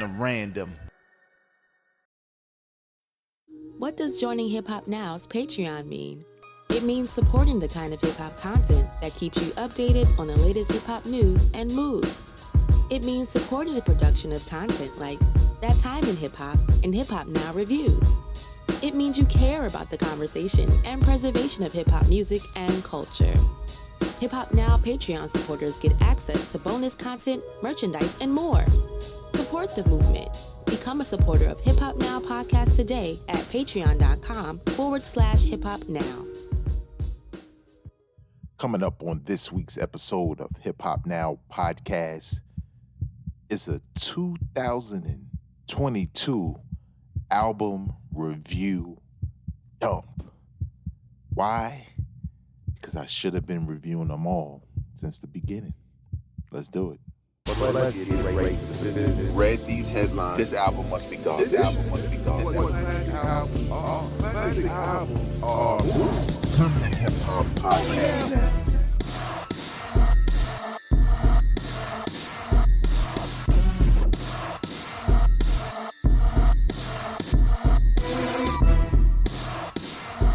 kind of random. What does joining Hip Hop Now's Patreon mean? It means supporting the kind of hip-hop content that keeps you updated on the latest hip-hop news and moves. It means supporting the production of content like That Time in Hip Hop and Hip Hop Now Reviews. It means you care about the conversation and preservation of hip-hop music and culture. Hip Hop Now Patreon supporters get access to bonus content, merchandise, and more. Support the movement. Become a supporter of Hip Hop Now podcast today at patreon.com/Hip Hop Now. Coming up on this week's episode of Hip Hop Now podcast is a 2022 album review dump. Why? Because I should have been reviewing them all since the beginning. Let's do it. Let's get right to the business. Read these headlines. This album must be gone. This album must be gone. Classic album. Come to Hip Hop Podcast.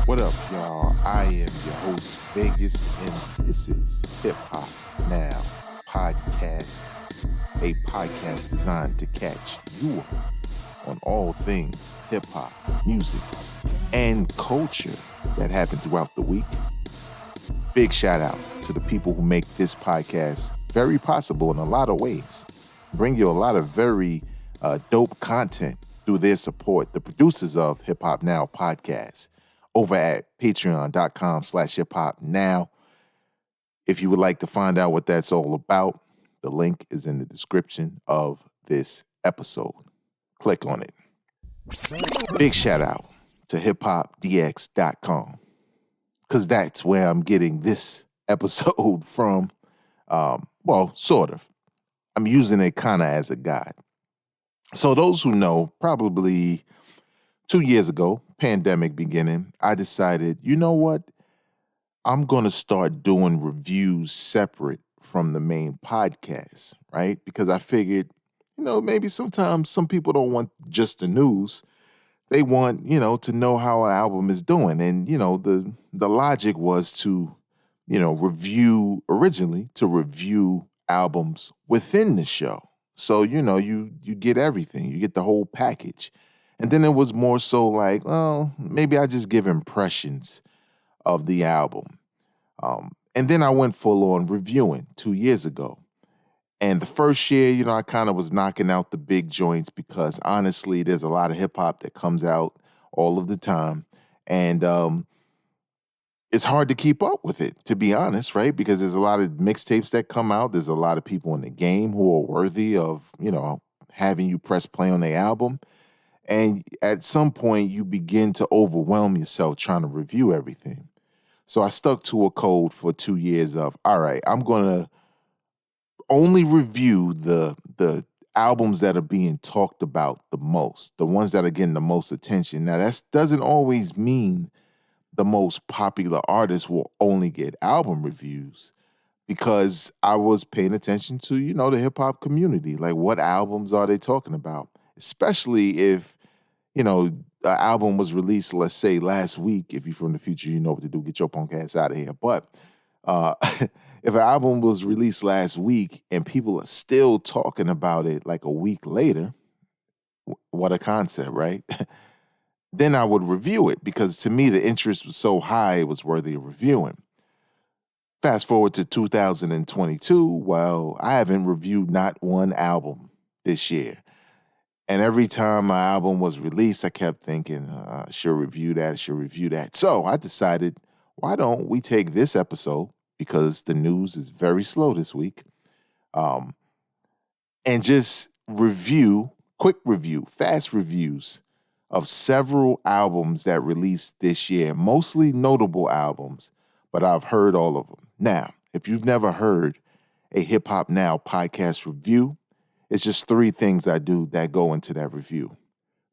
What up, y'all? I am your host, Vegas, and this is Hip Hop Now Podcast, a podcast designed to catch you up on all things hip-hop, music, and culture that happen throughout the week. Big shout out to the people who make this podcast very possible in a lot of ways. Bring you a lot of very dope content through their support. The producers of Hip Hop Now Podcast over at patreon.com/Hip Hop Now. If you would like to find out what that's all about, the link is in the description of this episode. Click on it. Big shout out to hiphopdx.com because that's where I'm getting this episode from. Well, sort of. I'm using it kind of as a guide. So those who know, probably 2 years ago, pandemic beginning, I decided, you know what? I'm going to start doing reviews separate from the main podcast, right? Because I figured, maybe sometimes some people don't want just the news. They want, to know how an album is doing. And, the logic was to, review albums within the show. So, you get everything. You get the whole package. And then it was more so like, well, maybe I just give impressions of the album. And then I went full on reviewing 2 years ago. And the first year, I kind of was knocking out the big joints because honestly, there's a lot of hip hop that comes out all of the time. And it's hard to keep up with it, to be honest, right? Because there's a lot of mixtapes that come out. There's a lot of people in the game who are worthy of, having you press play on their album. And at some point, you begin to overwhelm yourself trying to review everything. So I stuck to a code for 2 years of, all right, I'm going to only review the albums that are being talked about the most, the ones that are getting the most attention. Now, that doesn't always mean the most popular artists will only get album reviews, because I was paying attention to, the hip-hop community. Like, what albums are they talking about? Especially if, an album was released, let's say, last week. If you're from the future, you know what to do. Get your punk ass out of here. But if an album was released last week and people are still talking about it like a week later, what a concept, right? Then I would review it, because to me, the interest was so high, it was worthy of reviewing. Fast forward to 2022, well, I haven't reviewed not one album this year. And every time my album was released, I kept thinking, I should review that. So I decided, why don't we take this episode, because the news is very slow this week, and just fast reviews of several albums that released this year, mostly notable albums, but I've heard all of them. Now, if you've never heard a Hip Hop Now podcast review, it's just 3 things I do that go into that review.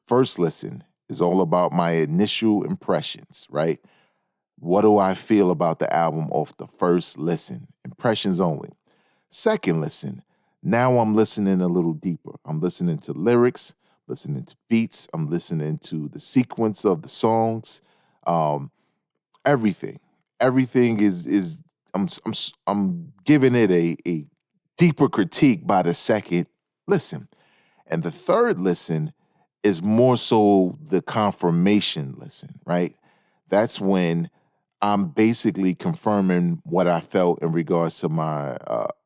First listen is all about my initial impressions, right? What do I feel about the album off the first listen? Impressions only. Second listen, Now I'm listening a little deeper. I'm listening to lyrics, listening to beats. I'm listening to the sequence of the songs. Um, everything. Everything is I'm giving it a deeper critique by the second listen. And the third listen is more so the confirmation listen, right? That's when I'm basically confirming what I felt in regards to my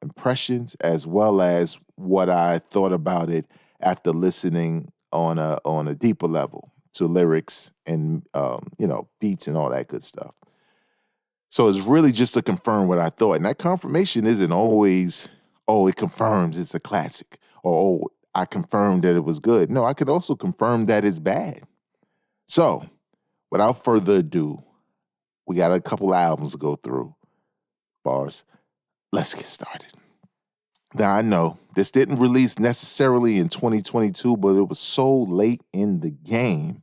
impressions, as well as what I thought about it after listening on a deeper level to lyrics and beats and all that good stuff. So it's really just to confirm what I thought, and that confirmation isn't always, oh, it confirms it's a classic, or oh, I confirmed that it was good. No, I could also confirm that it's bad. So, without further ado, we got a couple albums to go through. Bars. Let's get started. Now, I know this didn't release necessarily in 2022, but it was so late in the game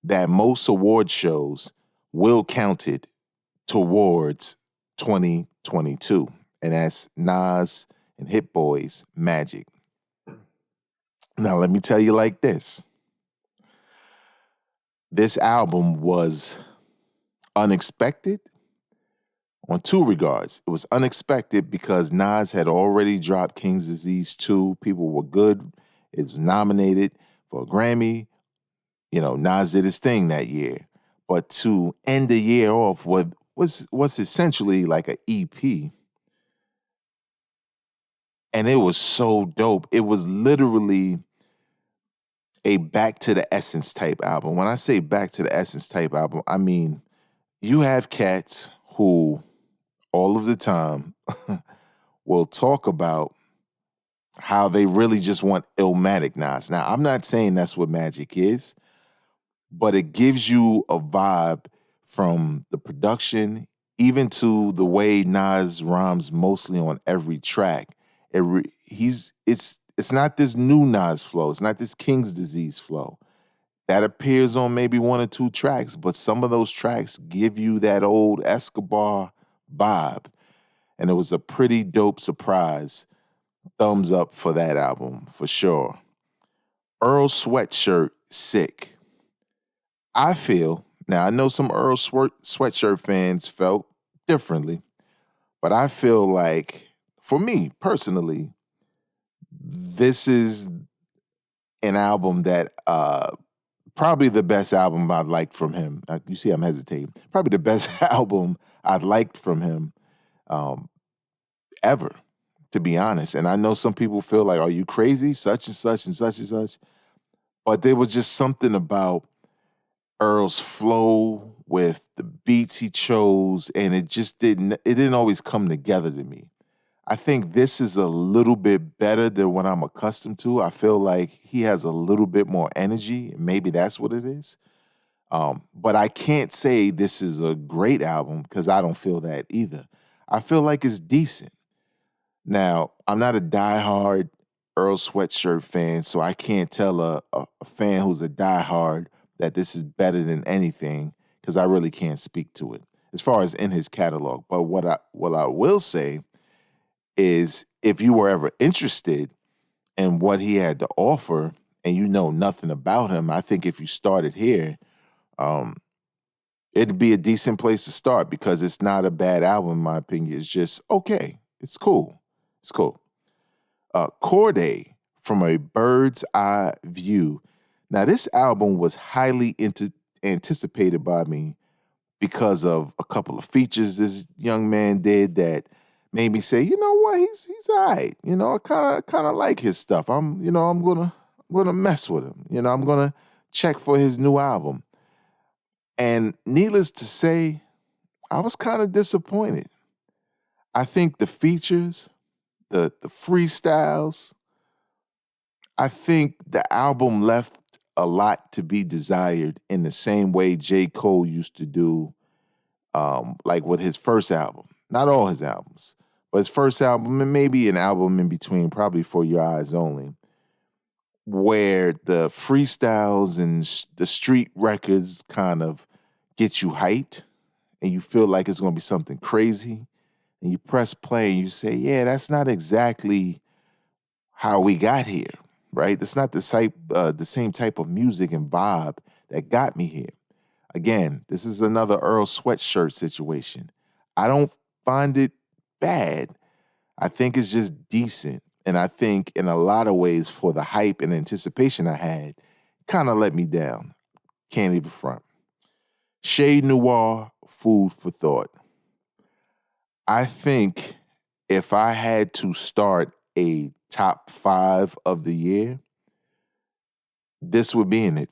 that most award shows will count it towards 2022. And that's Nas and Hit Boy's Magic. Now, let me tell you like this. This album was unexpected on two regards. It was unexpected because Nas had already dropped King's Disease 2. People were good. It was nominated for a Grammy. You know, Nas did his thing that year. But to end the year off with was essentially like an EP. And it was so dope. It was literally a back to the essence type album. When I say back to the essence type album, I mean, you have cats who all of the time will talk about how they really just want Illmatic Nas. Now, I'm not saying that's what Magic is, but it gives you a vibe from the production, even to the way Nas rhymes mostly on every track. It's not this new Nas flow. It's not this King's Disease flow. That appears on maybe one or two tracks, but some of those tracks give you that old Escobar vibe. And it was a pretty dope surprise. Thumbs up for that album, for sure. Earl Sweatshirt, Sick. I feel, now I know some Earl Sweatshirt fans felt differently, but I feel like, for me personally, this is an album that probably the best album I've liked from him. You see, I'm hesitating. Probably the best album I've liked from him ever, to be honest. And I know some people feel like, are you crazy? Such and such and such and such. But there was just something about Earl's flow with the beats he chose, and it didn't always come together to me. I think this is a little bit better than what I'm accustomed to. I feel like he has a little bit more energy. Maybe that's what it is. But I can't say this is a great album because I don't feel that either. I feel like it's decent. Now, I'm not a diehard Earl Sweatshirt fan, so I can't tell a fan who's a diehard that this is better than anything because I really can't speak to it as far as in his catalog. But what I will say is if you were ever interested in what he had to offer and you know nothing about him, I think if you started here, it'd be a decent place to start because it's not a bad album, in my opinion. It's just okay. It's cool. It's cool. Corday, From a Bird's Eye View. Now, this album was highly anticipated by me because of a couple of features this young man did that made me say, you know what, he's all right. You know, I kind of like his stuff. I'm gonna mess with him. You know, I'm gonna check for his new album. And needless to say, I was kind of disappointed. I think the features, the freestyles, I think the album left a lot to be desired in the same way J. Cole used to do, like with his first album. Not all his albums, but his first album and maybe an album in between, probably For Your Eyes Only, where the freestyles and the street records kind of get you hyped and you feel like it's going to be something crazy. And you press play and you say, yeah, that's not exactly how we got here, right? It's not the same type of music and vibe that got me here. Again, this is another Earl Sweatshirt situation. I don't find it bad. I think it's just decent. And I think in a lot of ways, for the hype and anticipation I had, kind of let me down. Can't even front. Shade Noir, food for thought. I think if I had to start a top 5 of the year, this would be in it.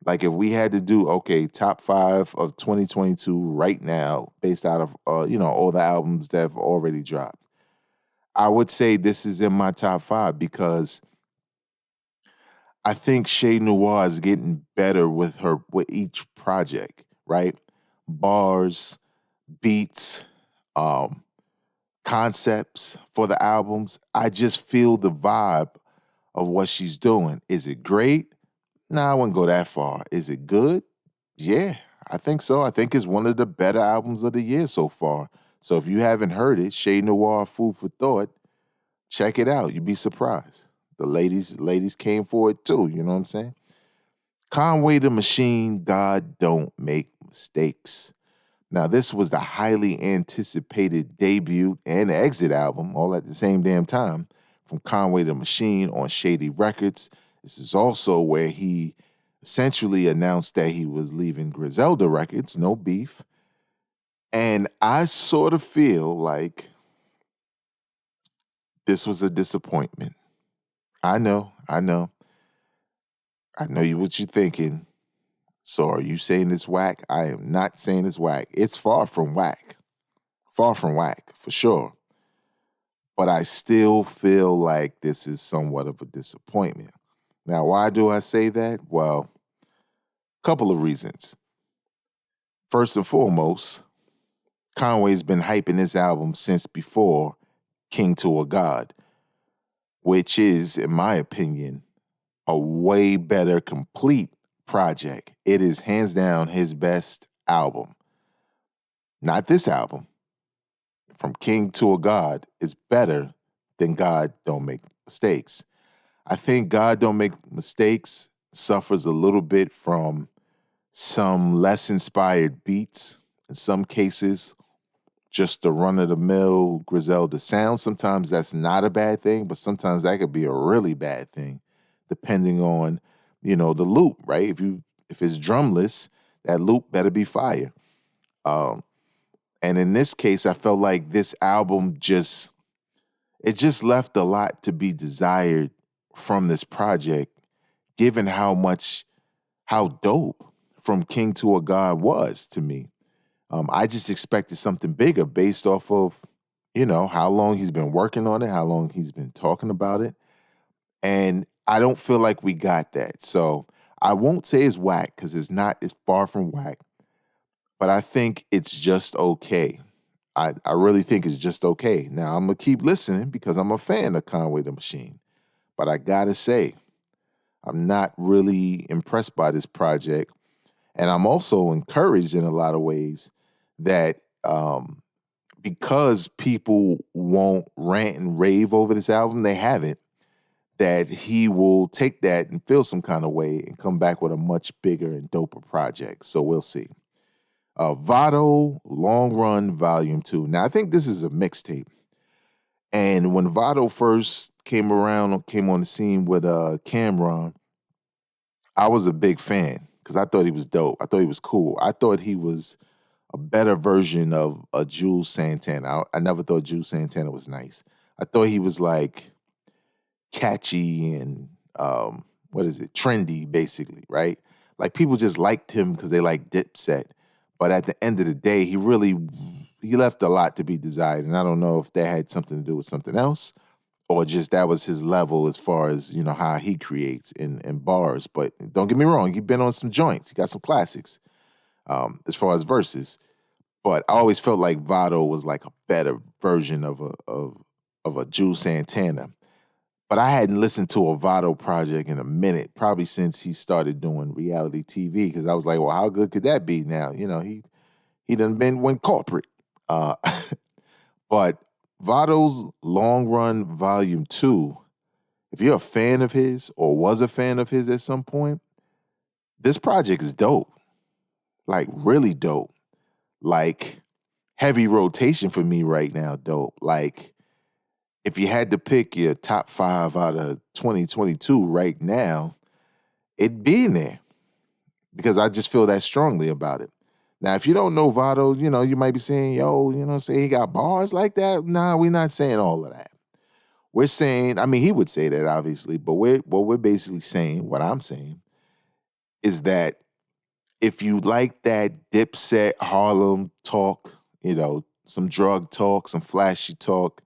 Like if we had to do, okay, top 5 of 2022 right now, based out of, all the albums that have already dropped, I would say this is in my top 5 because I think Shade Noir is getting better with each project, right? Bars, beats, concepts for the albums. I just feel the vibe of what she's doing. Is it great? Nah, I wouldn't go that far. Is it good? Yeah, I think so. I think it's one of the better albums of the year so far. So if you haven't heard it, Shade Noir, Food for Thought, check it out. You'd be surprised. The ladies came for it too, you know what I'm saying? Conway the Machine, God Don't Make Mistakes. Now, this was the highly anticipated debut and exit album all at the same damn time from Conway the Machine on Shady Records. This is also where he essentially announced that he was leaving Griselda Records, no beef. And I sort of feel like this was a disappointment. I know what you're thinking. So are you saying it's whack? I am not saying it's whack. It's far from whack. Far from whack, for sure. But I still feel like this is somewhat of a disappointment. Now, why do I say that? Well, a couple of reasons. First and foremost, Conway's been hyping this album since before King to a God, which is, in my opinion, a way better complete project. It is hands down his best album. Not this album. From King to a God is better than God Don't Make Mistakes. I think God Don't Make Mistakes suffers a little bit from some less inspired beats. In some cases, just the run-of-the-mill Griselda sound. Sometimes that's not a bad thing, but sometimes that could be a really bad thing, depending on, the loop, right? If it's drumless, that loop better be fire. And in this case, I felt like this album just left a lot to be desired from this project, given how dope From King to a God was to me. I just expected something bigger based off of, how long he's been working on it, how long he's been talking about it. And I don't feel like we got that. So I won't say it's whack because it's far from whack. But I think it's just okay. I really think it's just okay. Now, I'm going to keep listening because I'm a fan of Conway the Machine. But I got to say, I'm not really impressed by this project. And I'm also encouraged in a lot of ways that because people won't rant and rave over this album, they haven't, that he will take that and feel some kind of way and come back with a much bigger and doper project. So we'll see. Vato, Long Run, Volume 2. Now, I think this is a mixtape. And when Vato first came on the scene with Cameron, I was a big fan because I thought he was dope. I thought he was cool. I thought he was a better version of a Jules Santana. I never thought Jules Santana was nice. I thought he was like catchy and trendy, basically, right? Like people just liked him because they liked Dipset. But at the end of the day, he left a lot to be desired. And I don't know if that had something to do with something else or just that was his level as far as, how he creates in bars. But don't get me wrong, he's been on some joints. He got some classics as far as verses. But I always felt like Vato was like a better version of a Jules Santana. But I hadn't listened to a Vato project in a minute, probably since he started doing reality TV, because I was like, well, how good could that be now? He done went corporate. But Vato's Long Run Volume 2 if you're a fan of his or was a fan of his at some point, this project is dope. Like really dope. Like heavy rotation for me right now, dope. Like if you had to pick your top 5 out of 2022 right now, it'd be in there because I just feel that strongly about it. Now, if you don't know Vato, you might be saying, yo, say he got bars like that. Nah, we're not saying all of that. We're saying, I mean, he would say that obviously, but what we're basically saying, what I'm saying, is that if you like that Dipset Harlem talk, some drug talk, some flashy talk,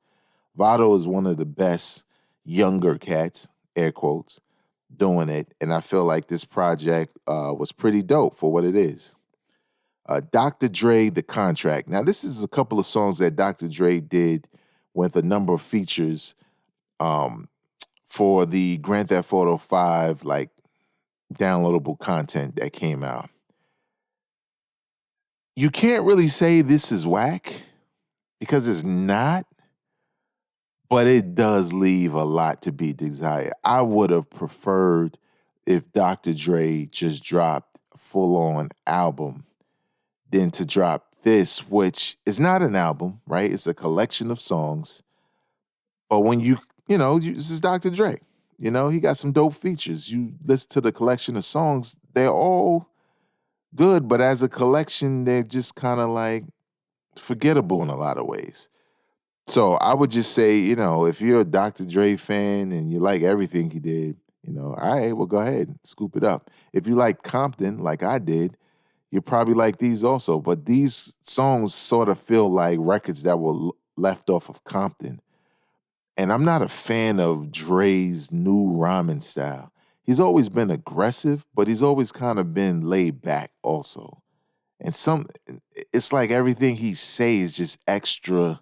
Vato is one of the best younger cats, air quotes, doing it. And I feel like this project was pretty dope for what it is. Dr. Dre, The Contract. Now, this is a couple of songs that Dr. Dre did with a number of features for the Grand Theft Auto 5, like, downloadable content that came out. You can't really say this is whack because it's not, but it does leave a lot to be desired. I would have preferred if Dr. Dre just dropped a full-on album than to drop this, which is not an album, right? It's a collection of songs. But when this is Dr. Dre. He got some dope features. You listen to the collection of songs, they're all good, but as a collection, they're just kind of like forgettable in a lot of ways. So I would just say, if you're a Dr. Dre fan and you like everything he did, all right, well, go ahead and scoop it up. If you like Compton, like I did, you probably like these also. But these songs sort of feel like records that were left off of Compton. And I'm not a fan of Dre's new rhyming style. He's always been aggressive, but he's always kind of been laid back also. And it's like everything he says is just extra.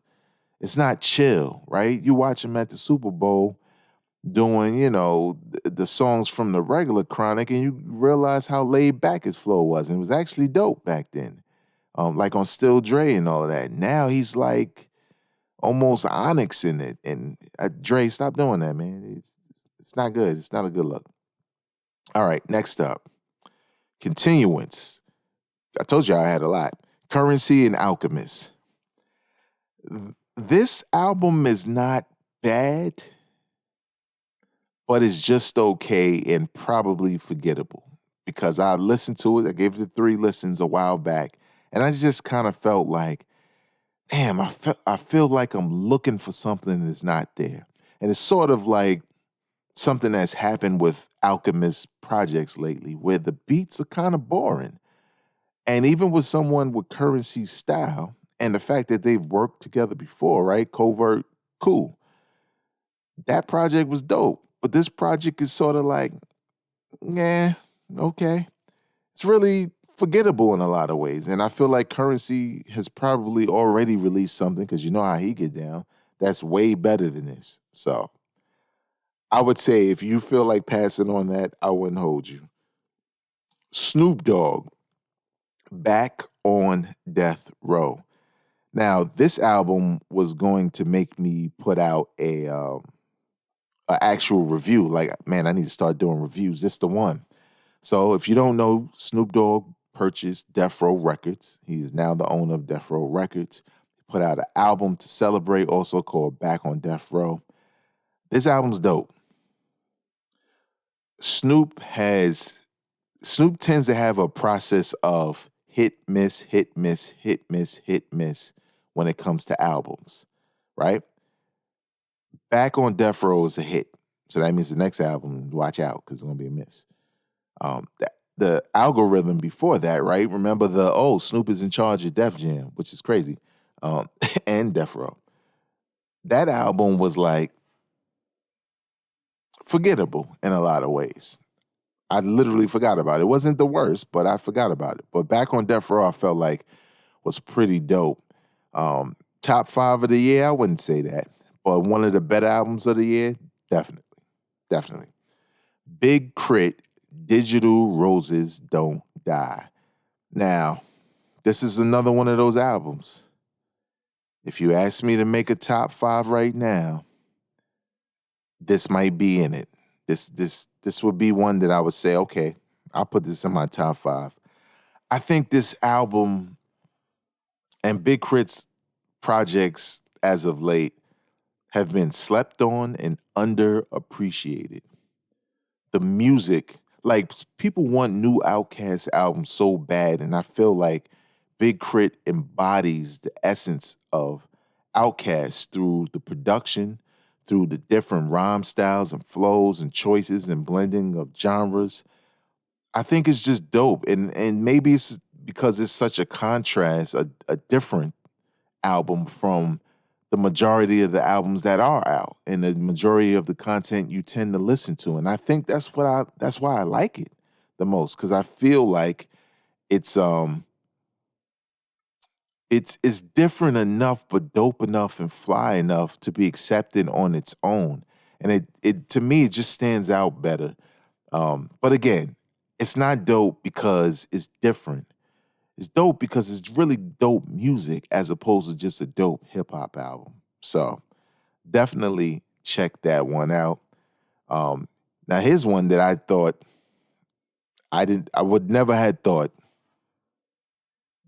It's not chill, right? You watch him at the Super Bowl doing, the songs from the regular Chronic, and you realize how laid back his flow was. And it was actually dope back then, like on Still Dre and all of that. Now he's like almost Onyx in it. And Dre, stop doing that, man. It's not good. It's not a good look. All right, next up, Continuance. I told you I had a lot. Currency and Alchemist. This album is not bad, but it's just okay and probably forgettable because I listened to it. I gave it 3 listens a while back, and I just kind of felt like, damn, I feel like I'm looking for something that's not there. And it's sort of like something that's happened with Alchemist projects lately where the beats are kind of boring. And even with someone with Currency style and the fact that they've worked together before, right? Covert, cool. That project was dope. But this project is sort of like, yeah, okay. It's really forgettable in a lot of ways. And I feel like Currency has probably already released something, because you know how he get down, that's way better than this. So I would say if you feel like passing on that, I wouldn't hold you. Snoop Dogg, Back on Death Row. Now, this album was going to make me put out a actual review. Like, man, I need to start doing reviews. This the one. So if you don't know, Snoop Dogg purchased Death Row Records. He is now the owner of Death Row Records. He put out an album to celebrate, also called Back on Death Row. This album's dope. Snoop tends to have a process of hit, miss, hit, miss, hit, miss, hit, miss when it comes to albums, right? Back on Death Row is a hit. So that means the next album, watch out, because it's going to be a miss. The algorithm before that, right? Remember Snoop is in charge of Def Jam, which is crazy, and Death Row. That album was like forgettable in a lot of ways. I literally forgot about it. It wasn't the worst, but I forgot about it. But Back on Death Row, I felt like was pretty dope. Top 5 of the year, I wouldn't say that. But one of the better albums of the year, definitely. Big Crit, Digital Roses Don't Die. Now, this is another one of those albums. If you ask me to make a top 5 right now, this might be in it. This would be one that I would say, okay, I'll put this in my top 5. I think this album and Big Crit's projects as of late have been slept on and underappreciated. The music, like people want new Outkast albums so bad, and I feel like Big Crit embodies the essence of Outkast through the production, through the different rhyme styles and flows and choices and blending of genres. I think it's just dope. And maybe it's because it's such a contrast, a different album from the majority of the albums that are out and the majority of the content you tend to listen to. And I think that's why I like it the most, because I feel like it's different enough but dope enough and fly enough to be accepted on its own. And it to me it just stands out better. But again, it's not dope because it's different. It's dope because it's really dope music as opposed to just a dope hip hop album. So definitely check that one out. Now here's one that I thought I would never had thought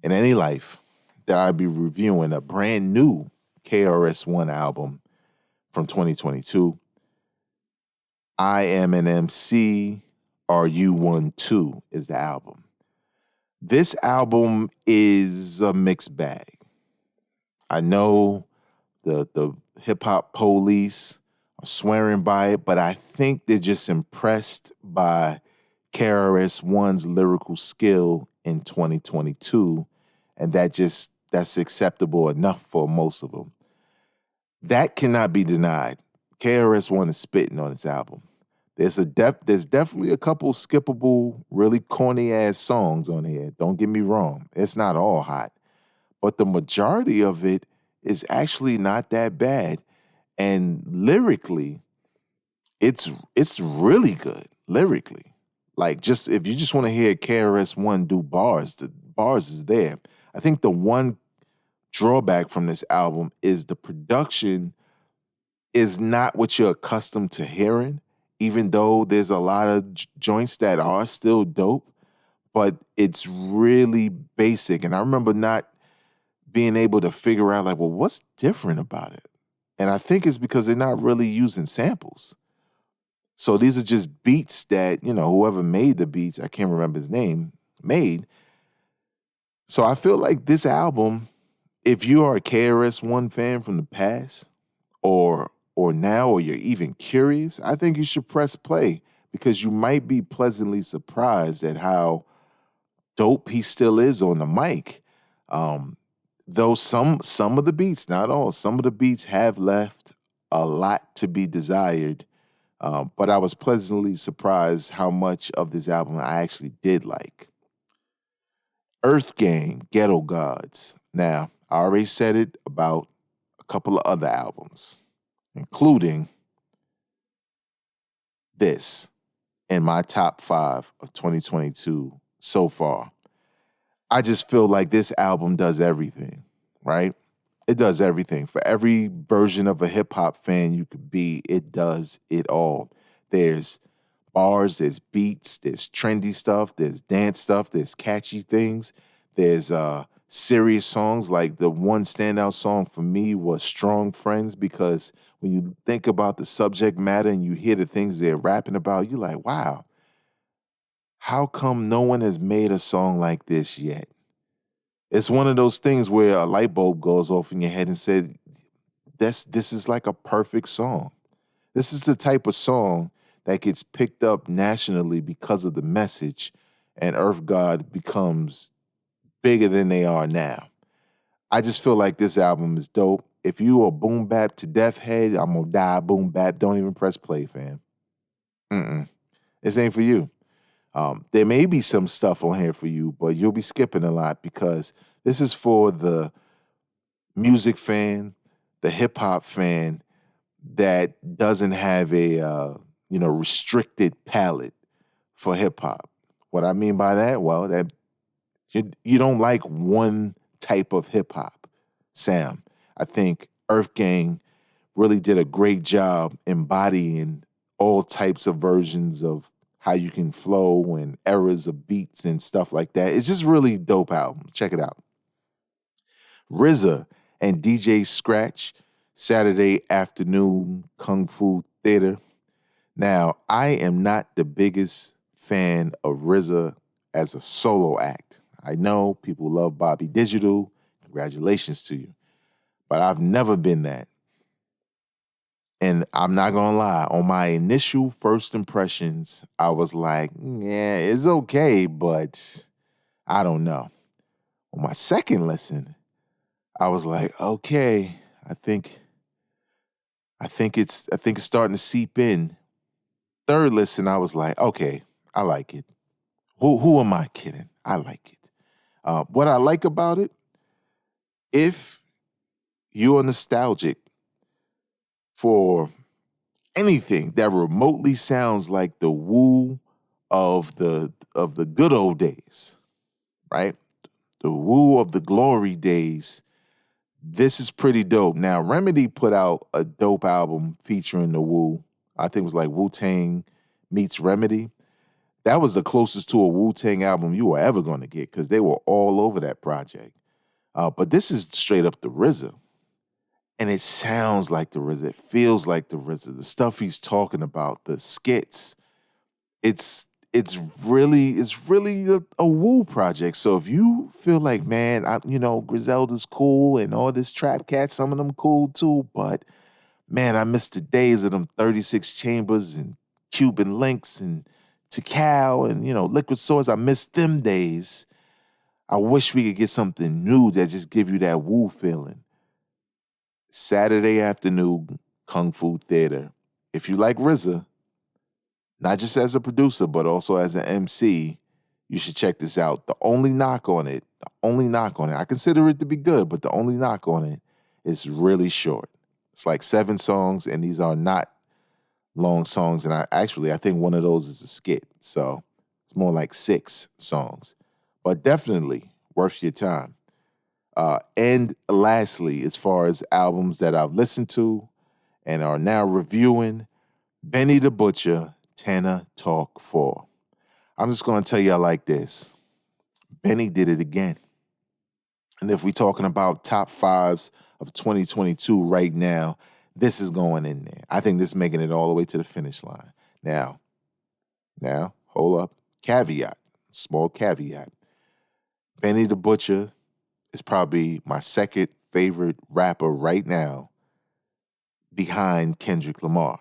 in any life that I'd be reviewing a brand new KRS One album from 2022. I Am an MC, Are You One Too is the album. This album is a mixed bag. I know the hip hop police are swearing by it, but I think they're just impressed by KRS One's lyrical skill in 2022, and that's acceptable enough for most of them. That cannot be denied. KRS One is spitting on this album. There's definitely a couple skippable, really corny ass songs on here. Don't get me wrong. It's not all hot. But the majority of it is actually not that bad. And lyrically, it's really good. Lyrically. Like just if you just want to hear KRS One do bars, the bars is there. I think the one drawback from this album is the production is not what you're accustomed to hearing, even though there's a lot of joints that are still dope, but it's really basic. And I remember not being able to figure out, like, well, what's different about it? And I think it's because they're not really using samples. So these are just beats that, whoever made the beats, I can't remember his name, made. So I feel like this album, if you are a KRS One fan from the past, or now, or you're even curious, I think you should press play because you might be pleasantly surprised at how dope he still is on the mic. Though some of the beats, not all, some of the beats have left a lot to be desired. But I was pleasantly surprised how much of this album I actually did like. EarthGang, Ghetto Gods. Now, I already said it about a couple of other albums, including this in my top 5 of 2022 so far. I just feel like this album does everything, right? It does everything. For every version of a hip-hop fan you could be, it does it all. There's bars, there's beats, there's trendy stuff, there's dance stuff, there's catchy things, there's serious songs. Like the one standout song for me was Strong Friends, because when you think about the subject matter and you hear the things they're rapping about, you're like, wow, how come no one has made a song like this yet? It's one of those things where a light bulb goes off in your head and said, this is like a perfect song. This is the type of song that gets picked up nationally because of the message, and Earth God becomes bigger than they are now. I just feel like this album is dope. If you a boom bap to death head, I'm gonna die boom bap. Don't even press play, fam. This ain't for you. There may be some stuff on here for you, but you'll be skipping a lot because this is for the music fan, the hip hop fan that doesn't have a restricted palette for hip hop. What I mean by that, well, that you don't like one type of hip hop sound. I think EarthGang really did a great job embodying all types of versions of how you can flow and eras of beats and stuff like that. It's just really dope album. Check it out. RZA and DJ Scratch, Saturday Afternoon Kung Fu Theater. Now, I am not the biggest fan of RZA as a solo act. I know people love Bobby Digital. Congratulations to you. But I've never been that. And I'm not going to lie, on my initial first impressions, I was like, yeah, it's okay, but I don't know. On my second listen, I was like, okay, I think it's starting to seep in. Third listen, I was like, okay, I like it. Who am I kidding? I like it. What I like about it, if you're nostalgic for anything that remotely sounds like the woo of the good old days, right? The woo of the glory days. This is pretty dope. Now, Remedy put out a dope album featuring the woo. I think it was like Wu-Tang meets Remedy. That was the closest to a Wu-Tang album you were ever going to get because they were all over that project. But this is straight up the RZA. And it sounds like the RZA. It feels like the RZA. The stuff he's talking about, the skits, it's really a woo project. So if you feel like, man, Griselda's cool and all this Trap Cat, some of them cool too, but man, I miss the days of them 36 Chambers and Cuban Links and Tikal and, Liquid Swords. I miss them days. I wish we could get something new that just give you that woo feeling. Saturday Afternoon Kung Fu Theater. If you like RZA, not just as a producer, but also as an MC, you should check this out. The only knock on it, I consider it to be good, but the only knock on it is really short. It's like 7 songs, and these are not long songs. And I think one of those is a skit. So it's more like 6 songs. But definitely worth your time. And lastly, as far as albums that I've listened to and are now reviewing, Benny the Butcher, Tana Talk 4. I'm just going to tell y'all like this. Benny did it again. And if we're talking about top 5s of 2022 right now, this is going in there. I think this is making it all the way to the finish line. Now, hold up. Caveat, small caveat. Benny the Butcher is probably my second favorite rapper right now behind Kendrick Lamar.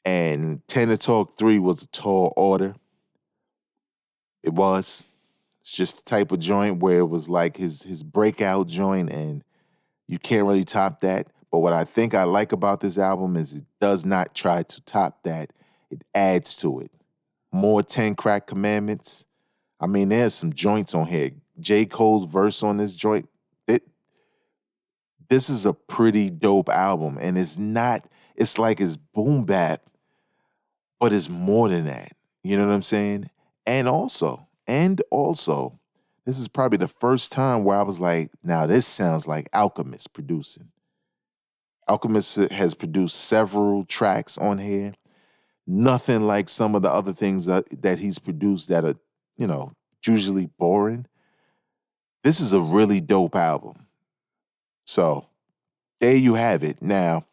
And Tana Talk 3 was a tall order. It was. It's just the type of joint where it was like his breakout joint, and you can't really top that. But what I think I like about this album is it does not try to top that. It adds to it. More 10 Crack Commandments. I mean, there's some joints on here. J. Cole's verse on this joint. This is a pretty dope album. And it's like it's boom bap, but it's more than that. You know what I'm saying? And also, this is probably the first time where I was like, now this sounds like Alchemist producing. Alchemist has produced several tracks on here. Nothing like some of the other things that he's produced that are, usually boring. This is a really dope album. So there you have it. Now,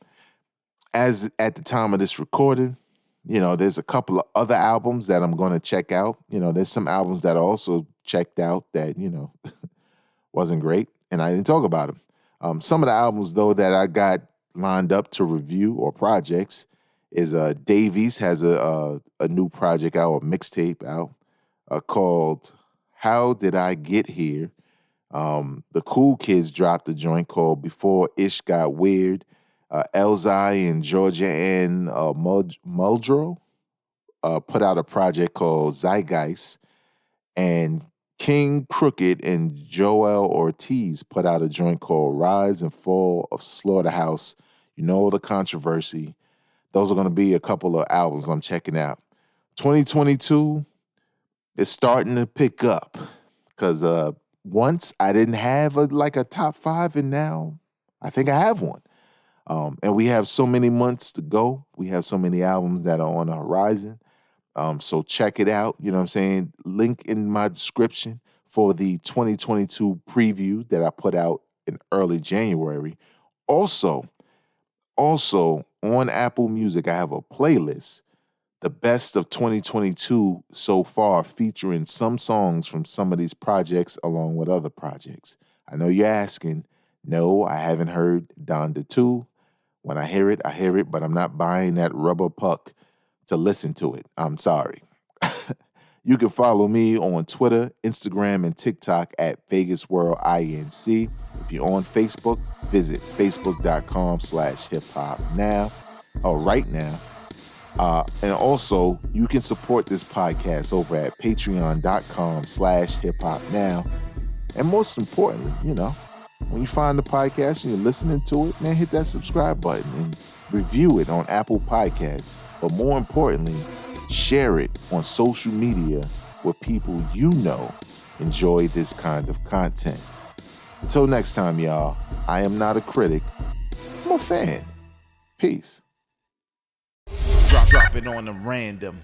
as at the time of this recording, there's a couple of other albums that I'm going to check out. There's some albums that I also checked out that, wasn't great, and I didn't talk about them. Some of the albums, though, that I got lined up to review or projects is Davies has a new project out, a mixtape out called How Did I Get Here? The Cool Kids dropped a joint called Before Ish Got Weird. Elzai and Georgia Ann Muldrow put out a project called Zeitgeist. And King Crooked and Joel Ortiz put out a joint called Rise and Fall of Slaughterhouse. The controversy. Those are going to be a couple of albums I'm checking out. 2022 is starting to pick up because once I didn't have a top 5, and now I think I have one. And we have so many months to go. We have so many albums that are on the horizon. So check it out. You know what I'm saying? Link in my description for the 2022 preview that I put out in early January. Also on Apple Music, I have a playlist, the best of 2022 so far, featuring some songs from some of these projects along with other projects. I know you're asking. No, I haven't heard Donda 2. When I hear it, but I'm not buying that rubber puck to listen to it. I'm sorry. You can follow me on Twitter, Instagram, and TikTok at VegasWorldINC. If you're on Facebook, visit facebook.com/hiphopnow or right now. And also, you can support this podcast over at patreon.com/hiphopnow. And most importantly, when you find the podcast and you're listening to it, man, hit that subscribe button and review it on Apple Podcasts. But more importantly, share it on social media with people you know enjoy this kind of content. Until next time, y'all, I am not a critic. I'm a fan. Peace. Drop it on them random.